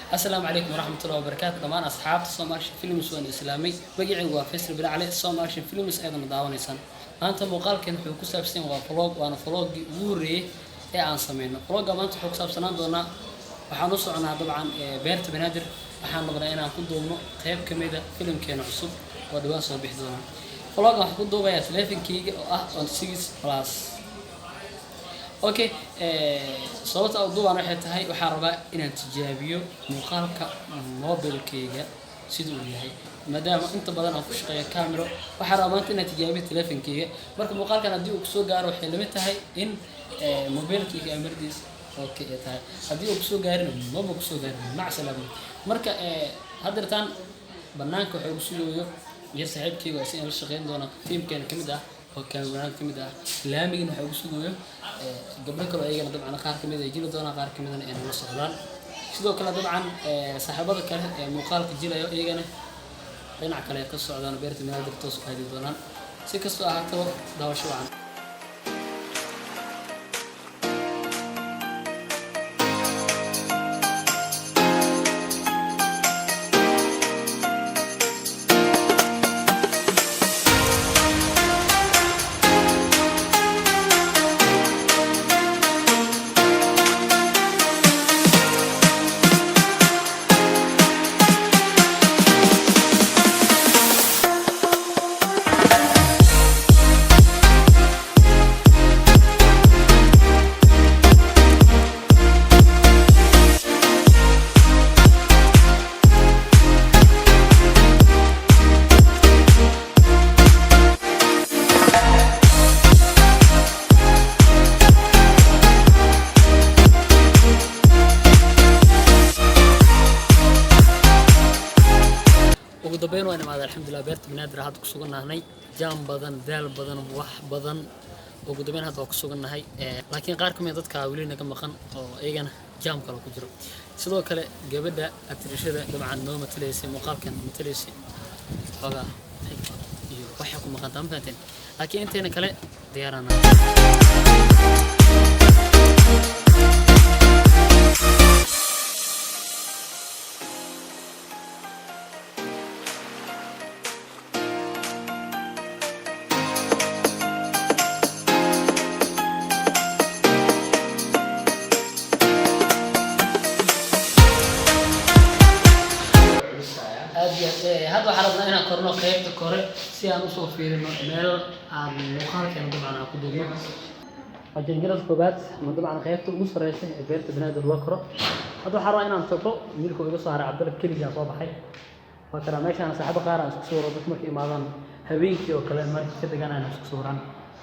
السلام عليكم ورحمة الله وبركاته دمان أصحاب سومالش فيلمز وأنا إسلامي بقي وفيسر بلا عليه سومالش فيلمز أيضا مداونيسان أنت مقال كان حكوا سابسين وفلوج وأنا فلوج ووري عن سمينا فلوج ما أنت حكوا سابسنان دونا وحنوصل عنها طبعا بيرت بنادر وحنا بدأنا نقول دونا قيب كميدة فيلم كان عصب ودوان صبيح دونا فلوج حكوا دونا يا تلفين كيجي on 6 plus اوكي صوت او دوبان waxay tahay waxa rabaa inaan tijaabiyo muuqaalka mobilkayga sidoo uu yahay maadaama inta badan aan ku shaqeeyo camera waxa rabaa inaan tijaabiyo teleefankayga marka muuqaalkan hadii uu soo gaaro waxay la mid tahay in mobilkayga amardiis okay tahay hadii uu soo gaarin ma buu soo gaarin ma salaamo marka hadirtaan banaanka waxa uu suugayo iyo saaxiibkayga si aan la shaqeyn doono teamkeena kamid ah وكان كميد لامين waxa ugu sugayo gabdho kale ayagana dabcan qaar kamid ah jilada doona qaar kamid ah inay la socdaan sidoo kale dabcan saaxiibada kale ee muuqaalka jilayo ayagana dhinac kale ka socdaan beerta meel dirtoos ku hadi doonaan si kastoo ahaato daawasho wacan ودبين وأنا مع الحمد لله بيرت بنادر هذا كسوقنا هني جام بدن ذال بدن وح بدن ودبين هذا كسوقنا هاي لكن قاركم يضد كاولين كم مخن أو إيجنا جام كلا كجرو سيدو كلا جبدة أترشة طبعا نوم متلسي مقال كان متلسي هذا وحكم مخن تام فاتين لكن أنت هنا كلا ديارنا هذا حرضنا هنا كورنا قيبت كوري سي أنا وصل في ميل عن مخالك يعني طبعا أكو دوما عشان جلس كوبات ما طبعا قيبت وصل رئيسه بيرت بنادر الوكرة هذا حرضنا هنا نتقو ميلكو يقص على عبد الله كل جا صباحي وترى ماشي أنا صاحب قارة صورة بس مركي ماذا هبينكي وكلام مركي كده أنا نفس صورة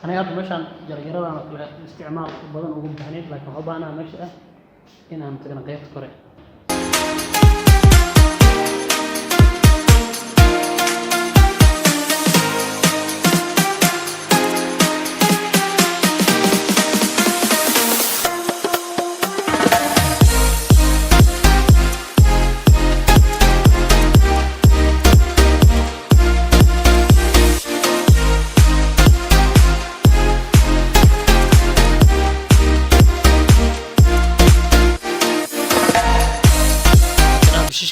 أنا قاعد ماشان جرجرة أنا استعمال بدن وقوم تحنيت لكن حب أنا ماشي هنا نتقنا قيبت كوري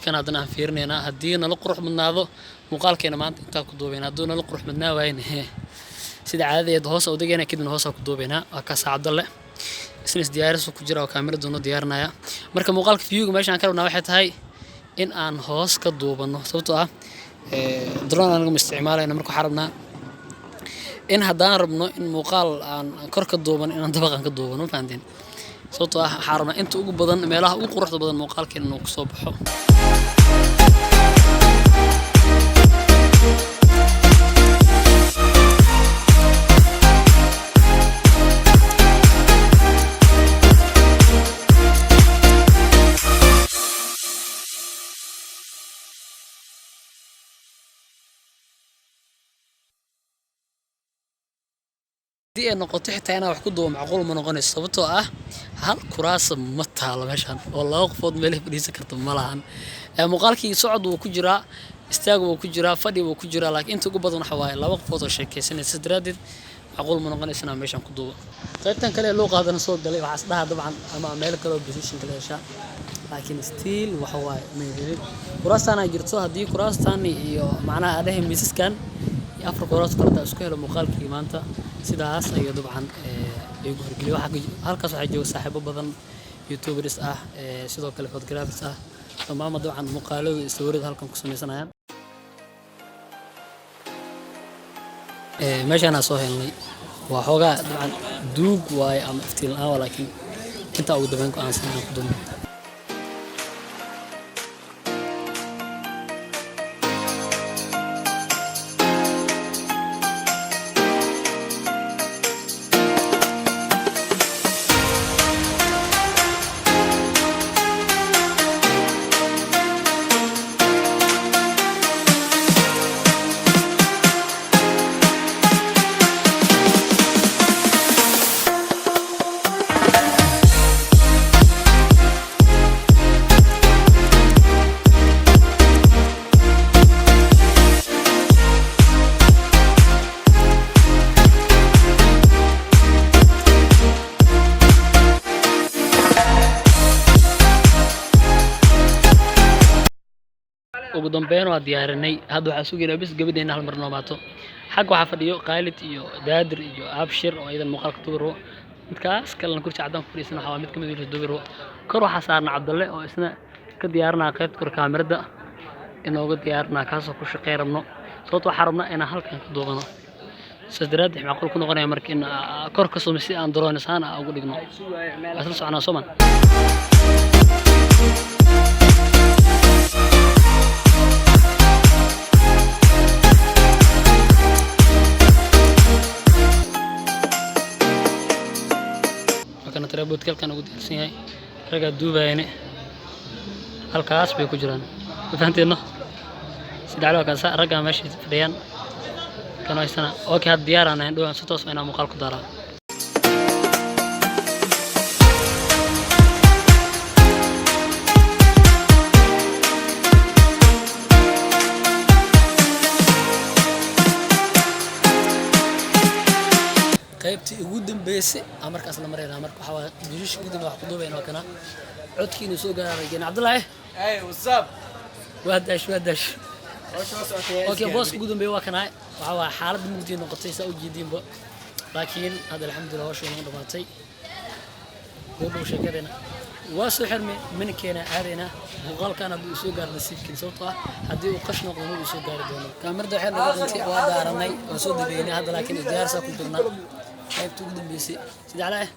كان عندنا فيرنينا هدينا لقروح من هذا مقال كنا ما أنت كدوبين هدونا لقروح منا وين سيد عادي يدهوس أو دقينا كده نهوس كدوبينا وكاس عبد الله سنس ديارس وكجرا وكاميرا دونا ديارنا يا مركب مقال فيو ماشي عن كلامنا واحد هاي إن أن هوس كدوبنا صوتها درنا نقوم استعماله إن مركب حربنا إن هدان ربنا إن مقال عن كرك الدوبن إن انطبق عن كدوبنا فهمتين صوتها حرمنا أنت أقول بدن ميلها وقرحت بدن مقال كنا نقص بحو دي نقطة حتى أنا وحكي دوم معقول من غني الصوتة هل كراس متها مشان والله أقفض ملك بديس كرتم ملهن مقالك صعد وكجرا استاج وكجرا فدي وكجرا لكن أنتوا قبضنا حواي لا وقفض الشيء سنة سدرادد معقول من غني سنة مشان كدوه قلت كله لو قادنا صوت دليل وحصلها طبعا أما ملك لو بيزيش كله شاء laakiin still waxa waaye meelin kuraasana jirto haddii kuraastan iyo macnaha adhahay miisaskan iyo afar kuraas kala isku helo muuqaalkii maanta sidaas ayuu dabcan ay ugu horgeliyay waxa halkaas waxa jooga saaxiibo badan youtubers ah sidoo kale photographers ah tamaam dabcan muuqaalo iyo sawirada halkan ku sameeysanayaan meeshaan aan soo helnay waa xoogaa dabcan duug waaye ama iftiin la'aan laakiin inta ugu dambeyn ku aansan ku dumo ugu dambeyn waa diyaarinay hadda waxa sugeynaa bis gabadheena hal mar noomaato xaq waxa fadhiyo qaalid iyo daadir iyo abshir oo idan muuqaalka tubiro midkaas kalena kursi cadaan ku fadhiisana waxa mid kamid ah tubiro kor waxa saarna Cabdalle oo isna ka diyaarinaa qaybta kor kaamirada inooga diyaarinaa kaasoo ku shaqeynayno sababtoo waxa rabnaa inaan halkan ku duubano sadaraad macquul ku noqonaya markii in kor ka soo si aan daroonisaan ugu dhigno asal soconaa Soomaan kana taraabud kalkan ugu diirsan yahay raga duubayne halkaas bay ku jiraan fahanteeno sidoo kale raga meesha fadhiyaan kana isna okay had diyaarana indhoon si toos ah inaan muuqaal ku daraa qaybtii ugu dambeysay markaas la mareynaa marka waxa waa jiish ugu dambeeyay wax ku duubayno kana codkiina soo gaaray Cabdullaahi what's up wadash okay boss ugu dambeeyay waa kana waxa waa xaalad mugdi noqotay saa u jeedinba laakiin hada alxamdulillah waa soo dhamaatay goobta sheekadena waa soo xirmay min keena aadina muuqaalkan haduu soo gaar nasiibkiin sababtoo ah hadii uu qash noqdo uu soo gaari doono kaamirada waxay naga dhintay waa daaranay oo soo dabeynay hada laakiin diyaarsa ku jirnaa qaybta ugu dambeysay sida calaah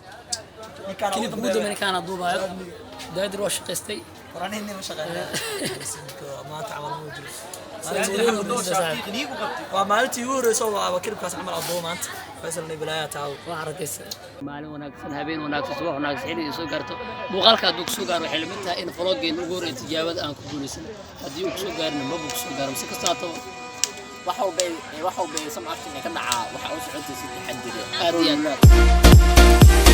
كليب مودة من كان دوبايو داير روش قستي وراني إني مش شغال ما تعمل موجود وعملت يورو سوا وكيف كاس عمل أبو مانت فيصل نبلايا تاو وحركيس مالي وناقص هابين وناقص صباح وناقص حين يسوق قرته بوقالك هدوك سوقار وحلمتها إن فروقين وقور تجاوز أنا كبوليسن هديوك سوقار ما بوك سوقار مسكستاتو waxau bay samcadka ka dhacaa waxa uu socodkiisa taxaddiga aad iyo aad